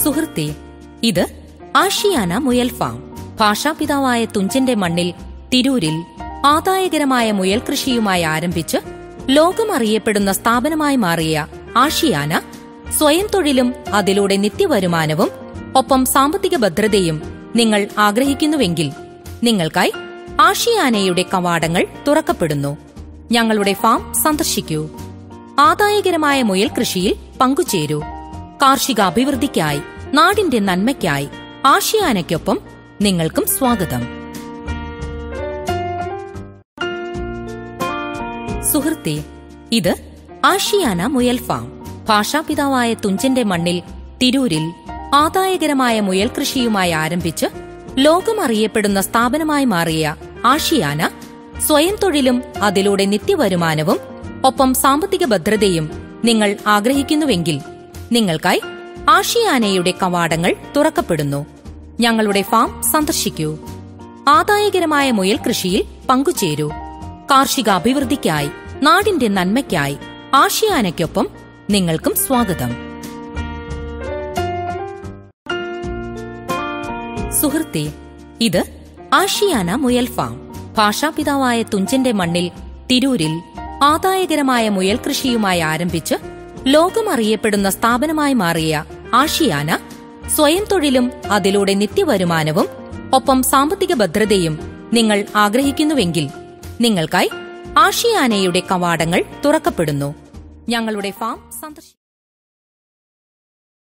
സുഹൃത്തേ, ഇത് ആഷിയാന മുയൽ ഫാം. ഭാഷാപിതാവായ തുഞ്ചന്റെ മണ്ണിൽ തിരൂരിൽ ആദായകരമായ മുയൽ കൃഷിയുമായി ആരംഭിച്ച് ലോകമറിയപ്പെടുന്ന സ്ഥാപനമായി മാറിയ ആഷിയാന സ്വയം തൊഴിലും അതിലൂടെ നിത്യവരുമാനവും ഒപ്പം സാമ്പത്തിക ഭദ്രതയും നിങ്ങൾ ആഗ്രഹിക്കുന്നുവെങ്കിൽ നിങ്ങൾക്കായി ആഷിയാനയുടെ കവാടങ്ങൾ തുറക്കപ്പെടുന്നു. ഞങ്ങളുടെ ഫാം സന്ദർശിക്കൂ. ആദായകരമായ മുയൽ കൃഷിയിൽ പങ്കുചേരൂ. കാർഷിക അഭിവൃദ്ധിക്കായി, നാടിന്റെ നന്മയ്ക്കായി ആഷിയാനയ്ക്കൊപ്പം നിങ്ങൾക്കും സ്വാഗതം. സുഹൃത്തേ, ഇത് ആഷിയാന മുയൽ ഫാം. ഭാഷാപിതാവായ തുഞ്ചന്റെ മണ്ണിൽ തിരൂരിൽ ആദായകരമായ മുയൽ കൃഷിയുമായി ആരംഭിച്ച് ലോകമറിയപ്പെടുന്ന സ്ഥാപനമായി മാറിയ ആഷിയാന സ്വയം തൊഴിലും അതിലൂടെ നിത്യവരുമാനവും ഒപ്പം സാമ്പത്തിക ഭദ്രതയും നിങ്ങൾ ആഗ്രഹിക്കുന്നുവെങ്കിൽ നിങ്ങൾക്കായി ആഷിയാനയുടെ കവാടങ്ങൾ തുറക്കപ്പെടുന്നു. ഞങ്ങളുടെ ഫാം സന്ദർശിക്കൂ. ആദായകരമായ മുയൽ കൃഷിയിൽ പങ്കുചേരൂ. കാർഷിക അഭിവൃദ്ധിക്കായി, നാടിന്റെ നന്മയ്ക്കായി ആഷിയാനയ്ക്കൊപ്പം നിങ്ങൾക്കും സ്വാഗതം. സുഹൃത്തേ, ഇത് ആഷിയാന മുയൽ ഫാം. ഭാഷാപിതാവായ തുഞ്ചന്റെ മണ്ണിൽ തിരൂരിൽ ആദായകരമായ മുയൽ കൃഷിയുമായി ആരംഭിച്ച് ലോകമറിയപ്പെടുന്ന സ്ഥാപനമായി മാറിയ ആഷിയാന സ്വയം തൊഴിലും അതിലൂടെ നിത്യവരുമാനവും ഒപ്പം സാമ്പത്തിക ഭദ്രതയും നിങ്ങൾ ആഗ്രഹിക്കുന്നുവെങ്കിൽ നിങ്ങൾക്കായി ആഷിയാനയുടെ കവാടങ്ങൾ തുറക്കപ്പെടുന്നു. ഞങ്ങളുടെ ഫാം സന്ദർശിക്കൂ.